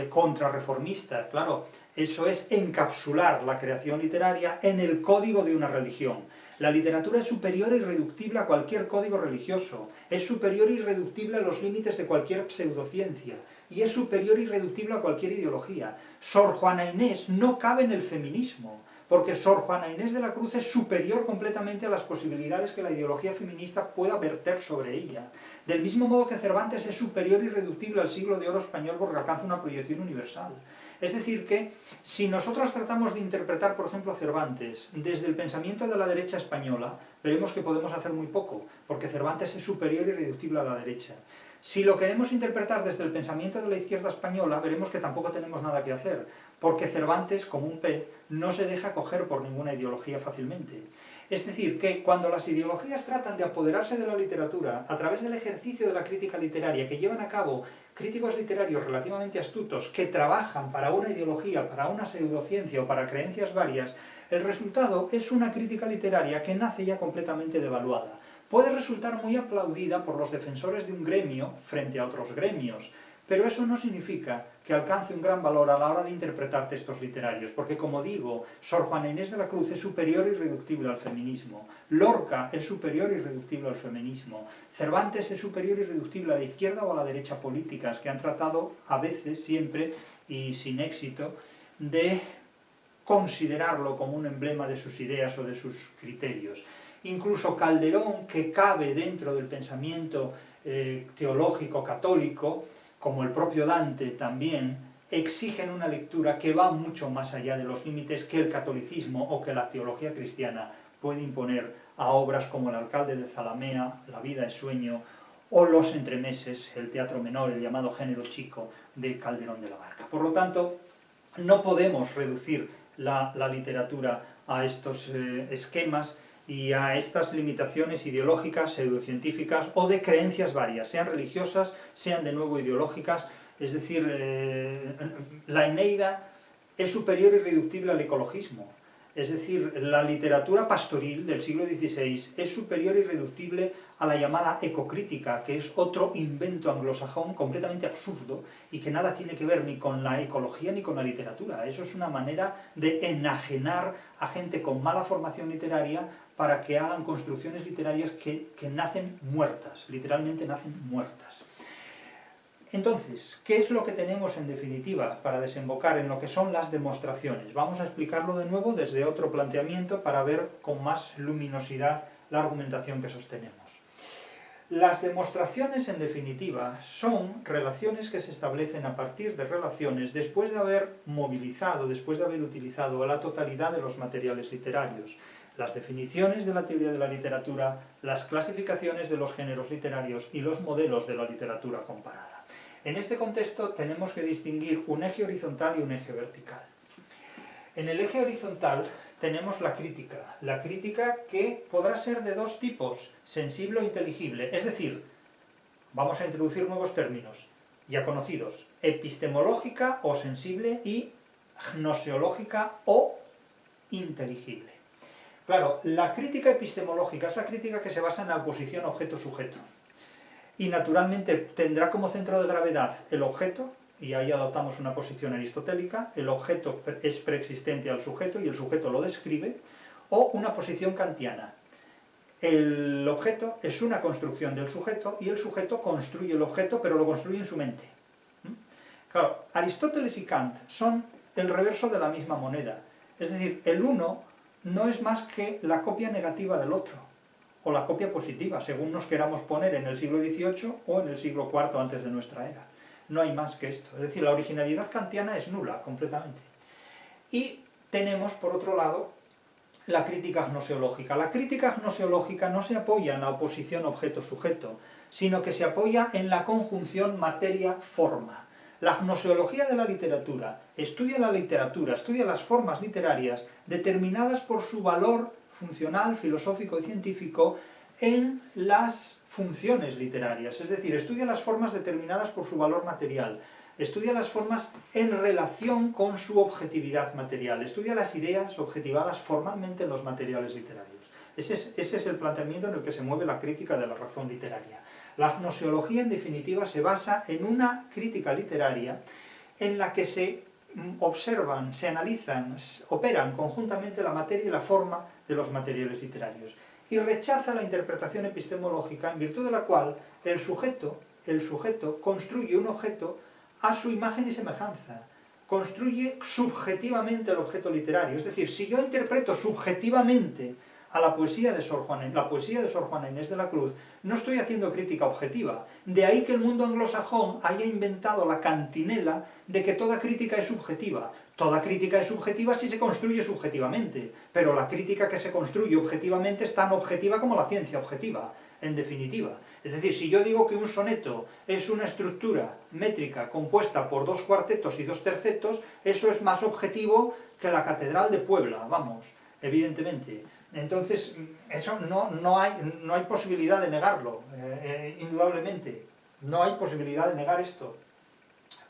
contrarreformista. Claro, eso es encapsular la creación literaria en el código de una religión. La literatura es superior e irreductible a cualquier código religioso, es superior e irreductible a los límites de cualquier pseudociencia, y es superior e irreductible a cualquier ideología. Sor Juana Inés no cabe en el feminismo, porque Sor Juana Inés de la Cruz es superior completamente a las posibilidades que la ideología feminista pueda verter sobre ella. Del mismo modo que Cervantes es superior e irreductible al siglo de oro español porque alcanza una proyección universal. Es decir que, si nosotros tratamos de interpretar, por ejemplo, Cervantes desde el pensamiento de la derecha española, veremos que podemos hacer muy poco, porque Cervantes es superior e irreductible a la derecha. Si lo queremos interpretar desde el pensamiento de la izquierda española, veremos que tampoco tenemos nada que hacer, porque Cervantes, como un pez, no se deja coger por ninguna ideología fácilmente. Es decir, que cuando las ideologías tratan de apoderarse de la literatura a través del ejercicio de la crítica literaria que llevan a cabo críticos literarios relativamente astutos que trabajan para una ideología, para una pseudociencia o para creencias varias, el resultado es una crítica literaria que nace ya completamente devaluada. Puede resultar muy aplaudida por los defensores de un gremio frente a otros gremios, pero eso no significa que alcance un gran valor a la hora de interpretar textos literarios, porque como digo, Sor Juana Inés de la Cruz es superior e irreductible al feminismo, Lorca es superior e irreductible al feminismo, Cervantes es superior e irreductible a la izquierda o a la derecha políticas, que han tratado a veces, siempre y sin éxito, de considerarlo como un emblema de sus ideas o de sus criterios. Incluso Calderón, que cabe dentro del pensamiento teológico católico, como el propio Dante también, exigen una lectura que va mucho más allá de los límites que el catolicismo o que la teología cristiana puede imponer a obras como El alcalde de Zalamea, La vida es sueño, o Los entremeses, el teatro menor, el llamado género chico de Calderón de la Barca. Por lo tanto, no podemos reducir la literatura a estos esquemas y a estas limitaciones ideológicas, pseudocientíficas o de creencias varias, sean religiosas, sean de nuevo ideológicas. Es decir, la Eneida es superior y irreductible al ecologismo. Es decir, la literatura pastoril del siglo XVI es superior y irreductible a la llamada ecocrítica, que es otro invento anglosajón completamente absurdo y que nada tiene que ver ni con la ecología ni con la literatura. Eso es una manera de enajenar a gente con mala formación literaria para que hagan construcciones literarias que nacen muertas, literalmente nacen muertas. Entonces, ¿qué es lo que tenemos en definitiva para desembocar en lo que son las demostraciones? Vamos a explicarlo de nuevo desde otro planteamiento para ver con más luminosidad la argumentación que sostenemos. Las demostraciones, en definitiva, son relaciones que se establecen a partir de relaciones después de haber movilizado, después de haber utilizado la totalidad de los materiales literarios. Las definiciones de la teoría de la literatura, las clasificaciones de los géneros literarios y los modelos de la literatura comparada. En este contexto tenemos que distinguir un eje horizontal y un eje vertical. En el eje horizontal tenemos la crítica que podrá ser de dos tipos, sensible o inteligible, es decir, vamos a introducir nuevos términos ya conocidos, epistemológica o sensible y gnoseológica o inteligible. Claro, la crítica epistemológica es la crítica que se basa en la oposición objeto-sujeto. Y naturalmente tendrá como centro de gravedad el objeto, y ahí adoptamos una posición aristotélica, el objeto es preexistente al sujeto y el sujeto lo describe, o una posición kantiana. El objeto es una construcción del sujeto y el sujeto construye el objeto, pero lo construye en su mente. Claro, Aristóteles y Kant son el reverso de la misma moneda, es decir, el uno no es más que la copia negativa del otro, o la copia positiva, según nos queramos poner en el siglo XVIII o en el siglo IV antes de nuestra era. No hay más que esto. Es decir, la originalidad kantiana es nula, completamente. Y tenemos, por otro lado, la crítica gnoseológica. La crítica gnoseológica no se apoya en la oposición objeto-sujeto, sino que se apoya en la conjunción materia-forma. La gnoseología de la literatura estudia las formas literarias determinadas por su valor funcional, filosófico y científico en las funciones literarias, es decir, estudia las formas determinadas por su valor material, estudia las formas en relación con su objetividad material, estudia las ideas objetivadas formalmente en los materiales literarios. Ese es el planteamiento en el que se mueve la crítica de la razón literaria. La gnoseología, en definitiva, se basa en una crítica literaria en la que se observan, se analizan, operan conjuntamente la materia y la forma de los materiales literarios, y rechaza la interpretación epistemológica en virtud de la cual el sujeto construye un objeto a su imagen y semejanza, construye subjetivamente el objeto literario. Es decir, si yo interpreto subjetivamente a la poesía de Sor Juana Inés de la Cruz, no estoy haciendo crítica objetiva. De ahí que el mundo anglosajón haya inventado la cantinela de que toda crítica es subjetiva. Toda crítica es subjetiva si se construye subjetivamente, pero la crítica que se construye objetivamente es tan objetiva como la ciencia objetiva, en definitiva. Es decir, si yo digo que un soneto es una estructura métrica compuesta por 2 cuartetos y 2 tercetos, eso es más objetivo que la Catedral de Puebla, vamos, evidentemente. Entonces, eso no hay posibilidad de negarlo, indudablemente. No hay posibilidad de negar esto.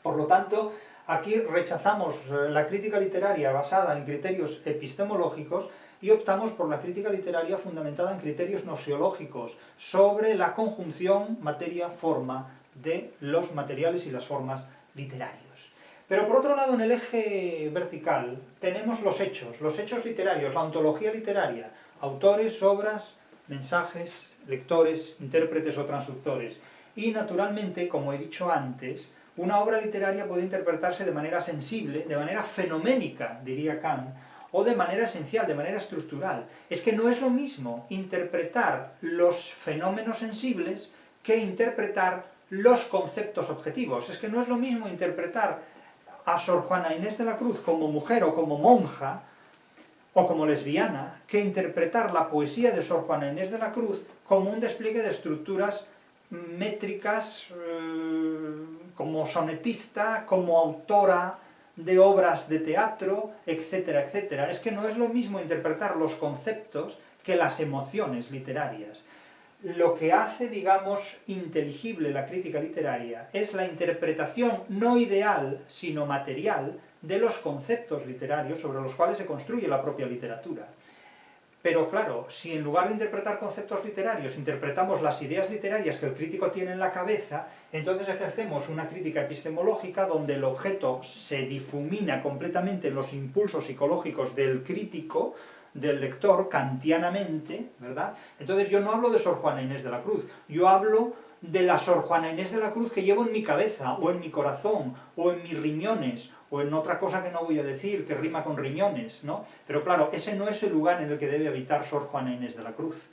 Por lo tanto, aquí rechazamos la crítica literaria basada en criterios epistemológicos y optamos por la crítica literaria fundamentada en criterios gnoseológicos sobre la conjunción materia-forma de los materiales y las formas literarios. Pero por otro lado, en el eje vertical, tenemos los hechos literarios, la ontología literaria, autores, obras, mensajes, lectores, intérpretes o transductores. Y naturalmente, como he dicho antes, una obra literaria puede interpretarse de manera sensible, de manera fenoménica, diría Kant, o de manera esencial, de manera estructural. Es que no es lo mismo interpretar los fenómenos sensibles que interpretar los conceptos objetivos. Es que no es lo mismo interpretar a Sor Juana Inés de la Cruz como mujer o como monja, o como lesbiana, que interpretar la poesía de Sor Juana Inés de la Cruz como un despliegue de estructuras métricas, como sonetista, como autora de obras de teatro, etcétera, etcétera. Es que no es lo mismo interpretar los conceptos que las emociones literarias. Lo que hace, digamos, inteligible la crítica literaria es la interpretación no ideal, sino material, de los conceptos literarios sobre los cuales se construye la propia literatura. Pero claro, si en lugar de interpretar conceptos literarios interpretamos las ideas literarias que el crítico tiene en la cabeza, entonces ejercemos una crítica epistemológica donde el objeto se difumina completamente en los impulsos psicológicos del crítico, del lector, kantianamente, ¿verdad? Entonces yo no hablo de Sor Juana Inés de la Cruz, yo hablo de la Sor Juana Inés de la Cruz que llevo en mi cabeza, o en mi corazón, o en mis riñones, o en otra cosa que no voy a decir, que rima con riñones, ¿no? Pero claro, ese no es el lugar en el que debe habitar Sor Juana Inés de la Cruz,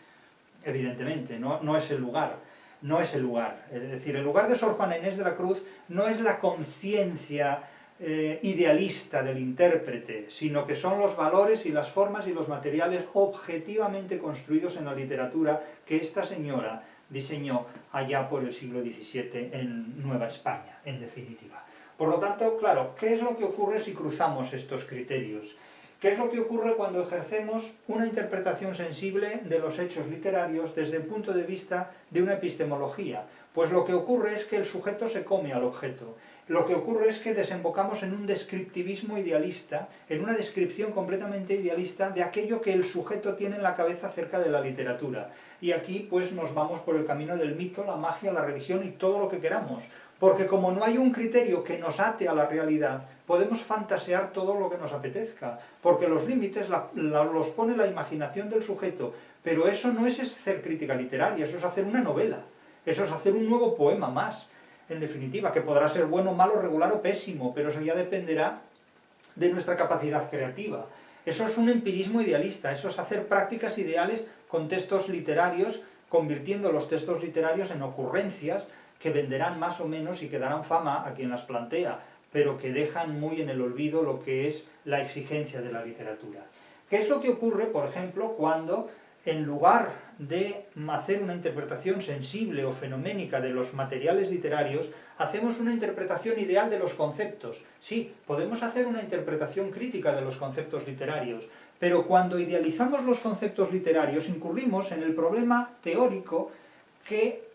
evidentemente, no es el lugar, no es el lugar. Es decir, el lugar de Sor Juana Inés de la Cruz no es la conciencia idealista del intérprete, sino que son los valores y las formas y los materiales objetivamente construidos en la literatura que esta señora diseñó allá por el siglo XVII en Nueva España, en definitiva. Por lo tanto, claro, ¿qué es lo que ocurre si cruzamos estos criterios? ¿Qué es lo que ocurre cuando ejercemos una interpretación sensible de los hechos literarios desde el punto de vista de una epistemología? Pues lo que ocurre es que el sujeto se come al objeto. Lo que ocurre es que desembocamos en un descriptivismo idealista, en una descripción completamente idealista de aquello que el sujeto tiene en la cabeza acerca de la literatura. Y aquí pues nos vamos por el camino del mito, la magia, la revisión y todo lo que queramos. Porque como no hay un criterio que nos ate a la realidad, podemos fantasear todo lo que nos apetezca, porque los límites los pone la imaginación del sujeto, pero eso no es hacer crítica literaria, eso es hacer una novela, eso es hacer un nuevo poema más, en definitiva, que podrá ser bueno, malo, regular o pésimo, pero eso ya dependerá de nuestra capacidad creativa. Eso es un empirismo idealista, eso es hacer prácticas ideales con textos literarios, convirtiendo los textos literarios en ocurrencias que venderán más o menos y que darán fama a quien las plantea, pero que dejan muy en el olvido lo que es la exigencia de la literatura. ¿Qué es lo que ocurre, por ejemplo, cuando en lugar de hacer una interpretación sensible o fenoménica de los materiales literarios, hacemos una interpretación ideal de los conceptos? Sí, podemos hacer una interpretación crítica de los conceptos literarios, pero cuando idealizamos los conceptos literarios incurrimos en el problema teórico que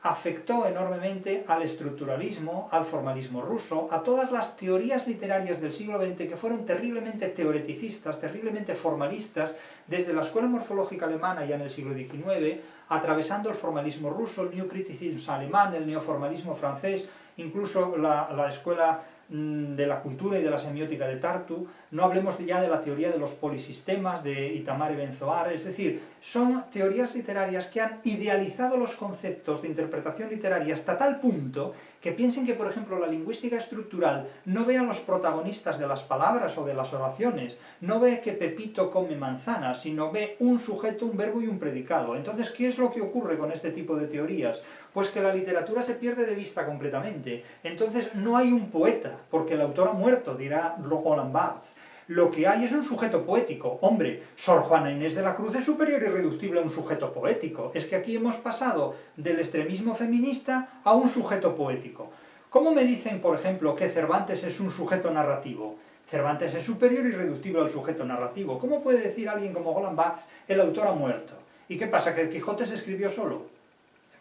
afectó enormemente al estructuralismo, al formalismo ruso, a todas las teorías literarias del siglo XX que fueron terriblemente teoreticistas, terriblemente formalistas, desde la escuela morfológica alemana ya en el siglo XIX, atravesando el formalismo ruso, el New Criticism alemán, el neoformalismo francés, incluso la escuela de la cultura y de la semiótica de Tartu, no hablemos ya de la teoría de los polisistemas de Itamar Ebenzoar, es decir, son teorías literarias que han idealizado los conceptos de interpretación literaria hasta tal punto que piensen que, por ejemplo, la lingüística estructural no ve a los protagonistas de las palabras o de las oraciones, no ve que Pepito come manzanas, sino ve un sujeto, un verbo y un predicado. Entonces, ¿qué es lo que ocurre con este tipo de teorías? Pues que la literatura se pierde de vista completamente. Entonces no hay un poeta, porque el autor ha muerto, dirá Roland Barthes. Lo que hay es un sujeto poético. Hombre, Sor Juana Inés de la Cruz es superior y irreductible a un sujeto poético. Es que aquí hemos pasado del extremismo feminista a un sujeto poético. ¿Cómo me dicen, por ejemplo, que Cervantes es un sujeto narrativo? Cervantes es superior y irreductible al sujeto narrativo. ¿Cómo puede decir alguien como Roland Barthes, el autor ha muerto? ¿Y qué pasa, que el Quijote se escribió solo?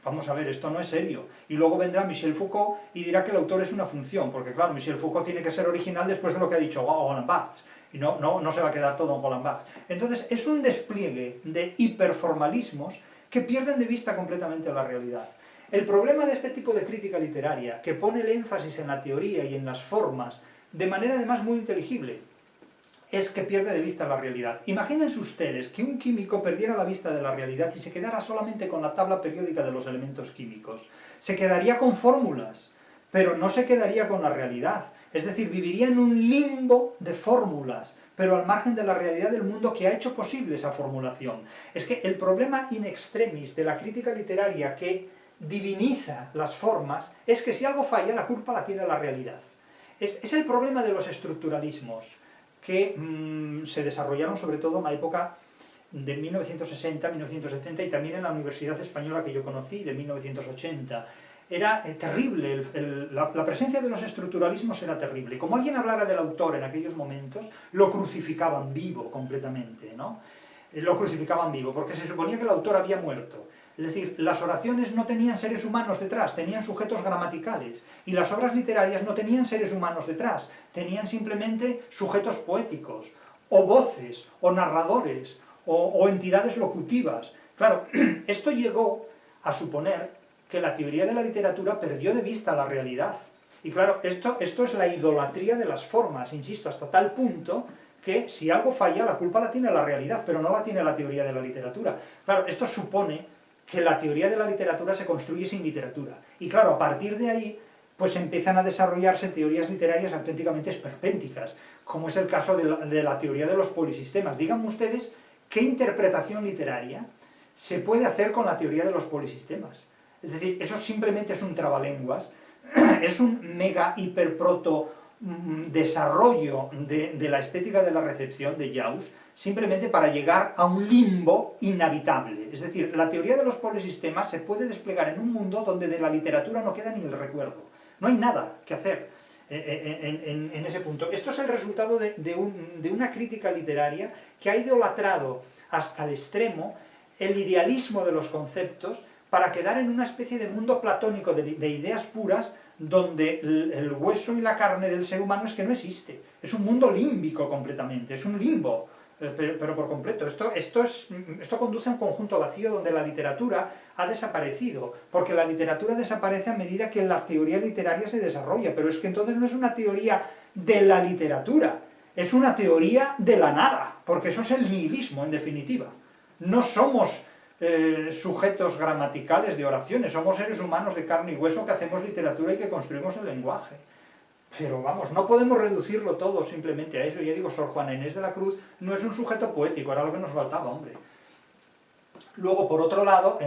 Vamos a ver, esto no es serio. Y luego vendrá Michel Foucault y dirá que el autor es una función, porque claro, Michel Foucault tiene que ser original después de lo que ha dicho Roland Barthes, y no se va a quedar todo en Roland Barthes. Entonces, es un despliegue de hiperformalismos que pierden de vista completamente la realidad. El problema de este tipo de crítica literaria, que pone el énfasis en la teoría y en las formas, de manera además muy inteligible, es que pierde de vista la realidad. Imagínense ustedes que un químico perdiera la vista de la realidad y se quedara solamente con la tabla periódica de los elementos químicos. Se quedaría con fórmulas, pero no se quedaría con la realidad. Es decir, viviría en un limbo de fórmulas, pero al margen de la realidad del mundo que ha hecho posible esa formulación. Es que el problema in extremis de la crítica literaria que diviniza las formas es que si algo falla, la culpa la tiene la realidad. Es el problema de los estructuralismos que se desarrollaron sobre todo en la época de 1960, 1970 y también en la Universidad Española que yo conocí, de 1980. Era terrible, la presencia de los estructuralismos era terrible. Como alguien hablara del autor en aquellos momentos, lo crucificaban vivo completamente, ¿no? Lo crucificaban vivo, porque se suponía que el autor había muerto. Es decir, las oraciones no tenían seres humanos detrás, tenían sujetos gramaticales, y las obras literarias no tenían seres humanos detrás, tenían simplemente sujetos poéticos, o voces, o narradores, o entidades locutivas. Claro, esto llegó a suponer que la teoría de la literatura perdió de vista la realidad. Y claro, esto es la idolatría de las formas, insisto, hasta tal punto que si algo falla, la culpa la tiene la realidad, pero no la tiene la teoría de la literatura. Claro, esto supone que la teoría de la literatura se construye sin literatura. Y claro, a partir de ahí, pues empiezan a desarrollarse teorías literarias auténticamente esperpénticas, como es el caso de la teoría de los polisistemas. Díganme ustedes qué interpretación literaria se puede hacer con la teoría de los polisistemas. Es decir, eso simplemente es un trabalenguas, es un mega hiperproto desarrollo de la estética de la recepción de Jaus, simplemente para llegar a un limbo inhabitable. Es decir, la teoría de los polisistemas se puede desplegar en un mundo donde de la literatura no queda ni el recuerdo. No hay nada que hacer en ese punto. Esto es el resultado de una crítica literaria que ha idolatrado hasta el extremo el idealismo de los conceptos para quedar en una especie de mundo platónico de ideas puras donde el hueso y la carne del ser humano es que no existe. Es un mundo límbico completamente, es un limbo, pero por completo. Esto conduce a un conjunto vacío donde la literatura ha desaparecido, porque la literatura desaparece a medida que la teoría literaria se desarrolla, pero es que entonces no es una teoría de la literatura, es una teoría de la nada, porque eso es el nihilismo en definitiva. No somos sujetos gramaticales de oraciones, somos seres humanos de carne y hueso que hacemos literatura y que construimos el lenguaje. Pero vamos, no podemos reducirlo todo simplemente a eso. Ya digo, Sor Juana Inés de la Cruz no es un sujeto poético, era lo que nos faltaba, hombre. Luego, por otro lado,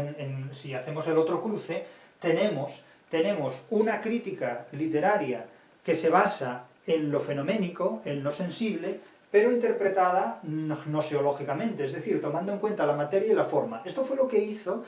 si hacemos el otro cruce, tenemos una crítica literaria que se basa en lo fenoménico, en lo sensible, pero interpretada gnoseológicamente, es decir, tomando en cuenta la materia y la forma. Esto fue lo que hizo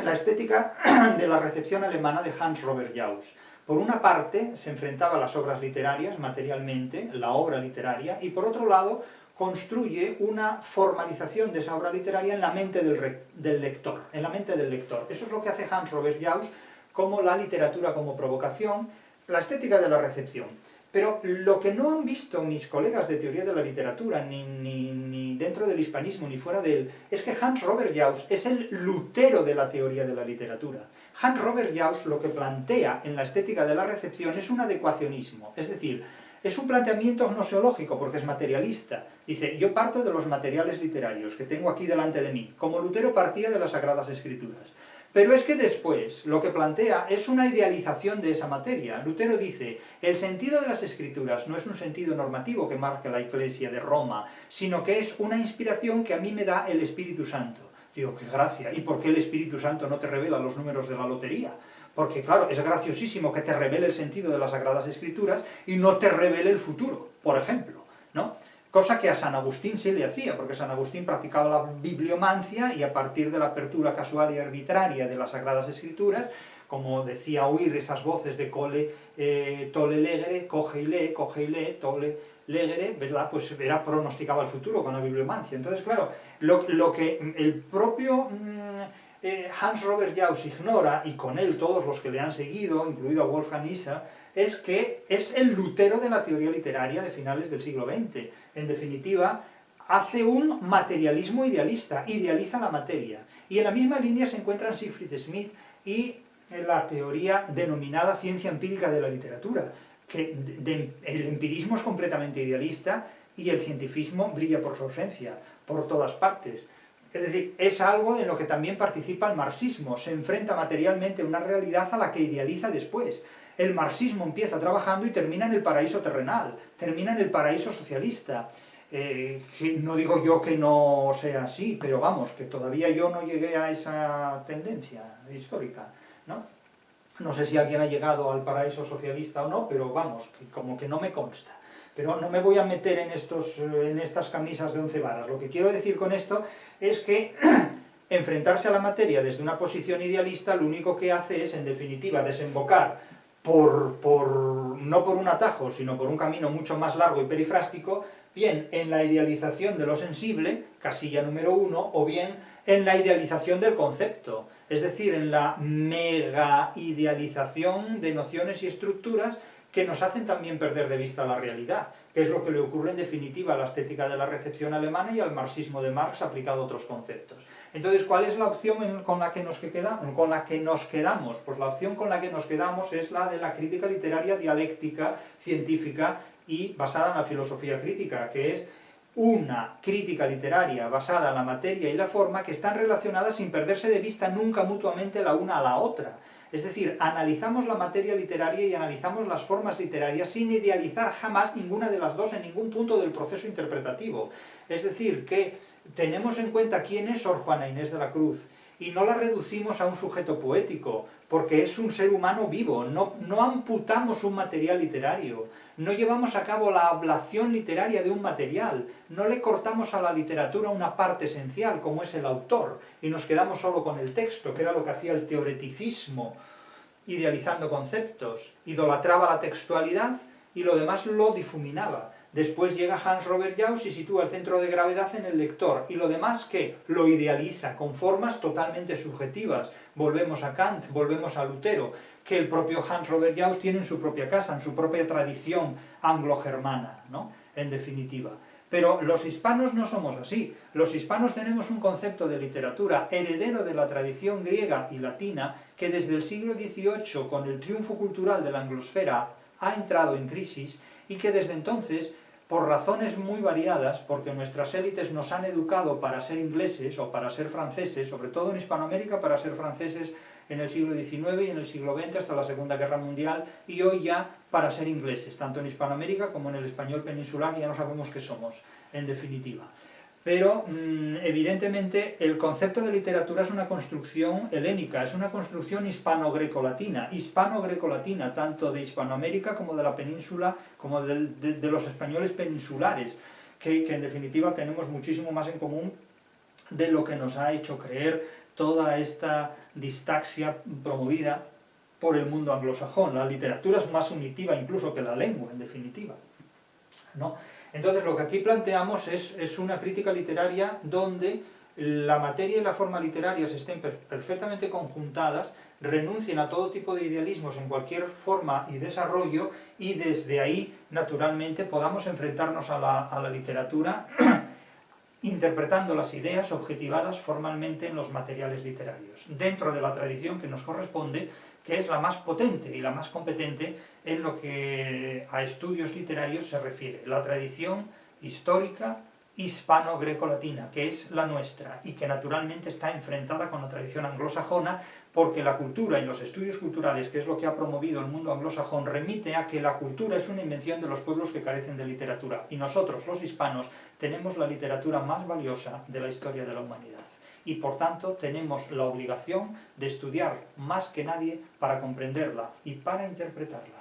la estética de la recepción alemana de Hans Robert Jauss. Por una parte, se enfrentaba a las obras literarias, materialmente, la obra literaria, y por otro lado, construye una formalización de esa obra literaria en la mente del lector, en la mente del lector. Eso es lo que hace Hans Robert Jauss como la literatura como provocación, la estética de la recepción. Pero lo que no han visto mis colegas de teoría de la literatura, ni dentro del hispanismo, ni fuera de él, es que Hans Robert Jauss es el Lutero de la teoría de la literatura. Hans Robert Jauss lo que plantea en la estética de la recepción es un adecuacionismo, es decir, es un planteamiento gnoseológico porque es materialista. Dice, yo parto de los materiales literarios que tengo aquí delante de mí, como Lutero partía de las Sagradas Escrituras. Pero es que después lo que plantea es una idealización de esa materia. Lutero dice, el sentido de las Escrituras no es un sentido normativo que marca la Iglesia de Roma, sino que es una inspiración que a mí me da el Espíritu Santo. Digo, qué gracia, ¿y por qué el Espíritu Santo no te revela los números de la lotería? Porque claro, es graciosísimo que te revele el sentido de las Sagradas Escrituras y no te revele el futuro, por ejemplo, ¿no? Cosa que a San Agustín sí le hacía, porque San Agustín practicaba la bibliomancia y a partir de la apertura casual y arbitraria de las Sagradas Escrituras, como decía oír esas voces de cole, tole legere, coge y lee, tole legere, ¿verdad? Pues pronosticaba el futuro con la bibliomancia. Entonces, claro, lo que el propio Hans Robert Jauss ignora, y con él todos los que le han seguido, incluido a Wolfgang Isa, es que es el Lutero de la teoría literaria de finales del siglo XX. En definitiva, hace un materialismo idealista, idealiza la materia. Y en la misma línea se encuentran Siegfried Smith y la teoría denominada ciencia empírica de la literatura, que el empirismo es completamente idealista y el cientifismo brilla por su ausencia, por todas partes. Es decir, es algo en lo que también participa el marxismo, se enfrenta materialmente a una realidad a la que idealiza después. El marxismo empieza trabajando y termina en el paraíso terrenal, termina en el paraíso socialista. No digo yo que no sea así, pero vamos, que todavía yo no llegué a esa tendencia histórica, ¿no? No sé si alguien ha llegado al paraíso socialista o no, pero vamos, que como que no me consta. Pero no me voy a meter en estas camisas de 11 varas. Lo que quiero decir con esto es que enfrentarse a la materia desde una posición idealista lo único que hace es, en definitiva, desembocar no por un atajo, sino por un camino mucho más largo y perifrástico, bien en la idealización de lo sensible, casilla número 1, o bien en la idealización del concepto, es decir, en la mega idealización de nociones y estructuras que nos hacen también perder de vista la realidad, que es lo que le ocurre en definitiva a la estética de la recepción alemana y al marxismo de Marx aplicado a otros conceptos. Entonces, ¿cuál es la opción con la que nos quedamos? Pues la opción con la que nos quedamos es la de la crítica literaria dialéctica, científica y basada en la filosofía crítica, que es una crítica literaria basada en la materia y la forma que están relacionadas sin perderse de vista nunca mutuamente la una a la otra. Es decir, analizamos la materia literaria y analizamos las formas literarias sin idealizar jamás ninguna de las dos en ningún punto del proceso interpretativo. Es decir, que tenemos en cuenta quién es Sor Juana Inés de la Cruz y no la reducimos a un sujeto poético, porque es un ser humano vivo, no amputamos un material literario, no llevamos a cabo la ablación literaria de un material, no le cortamos a la literatura una parte esencial como es el autor y nos quedamos solo con el texto, que era lo que hacía el teoreticismo, idealizando conceptos, idolatraba la textualidad y lo demás lo difuminaba. Después llega Hans Robert Jauss y sitúa el centro de gravedad en el lector, y lo demás, ¿qué? Lo idealiza, con formas totalmente subjetivas. Volvemos a Kant, volvemos a Lutero, que el propio Hans Robert Jauss tiene en su propia casa, en su propia tradición anglo-germana, ¿no? En definitiva. Pero los hispanos no somos así. Los hispanos tenemos un concepto de literatura heredero de la tradición griega y latina, que desde el siglo XVIII, con el triunfo cultural de la anglosfera, ha entrado en crisis, y que desde entonces, por razones muy variadas, porque nuestras élites nos han educado para ser ingleses o para ser franceses, sobre todo en Hispanoamérica para ser franceses en el siglo XIX y en el siglo XX hasta la Segunda Guerra Mundial, y hoy ya para ser ingleses, tanto en Hispanoamérica como en el español peninsular, ya no sabemos qué somos, en definitiva. Pero, evidentemente, el concepto de literatura es una construcción helénica, es una construcción hispano-greco-latina, tanto de Hispanoamérica como de la península, como de los españoles peninsulares, que en definitiva tenemos muchísimo más en común de lo que nos ha hecho creer toda esta distaxia promovida por el mundo anglosajón. La literatura es más unitiva incluso que la lengua, en definitiva, ¿no? Entonces lo que aquí planteamos es una crítica literaria donde la materia y la forma literarias estén perfectamente conjuntadas, renuncien a todo tipo de idealismos en cualquier forma y desarrollo, y desde ahí, naturalmente, podamos enfrentarnos a la literatura interpretando las ideas objetivadas formalmente en los materiales literarios, dentro de la tradición que nos corresponde, que es la más potente y la más competente en lo que a estudios literarios se refiere, la tradición histórica hispano-greco-latina, que es la nuestra, y que naturalmente está enfrentada con la tradición anglosajona, porque la cultura y los estudios culturales, que es lo que ha promovido el mundo anglosajón, remite a que la cultura es una invención de los pueblos que carecen de literatura, y nosotros, los hispanos, tenemos la literatura más valiosa de la historia de la humanidad. Y por tanto tenemos la obligación de estudiar más que nadie para comprenderla y para interpretarla.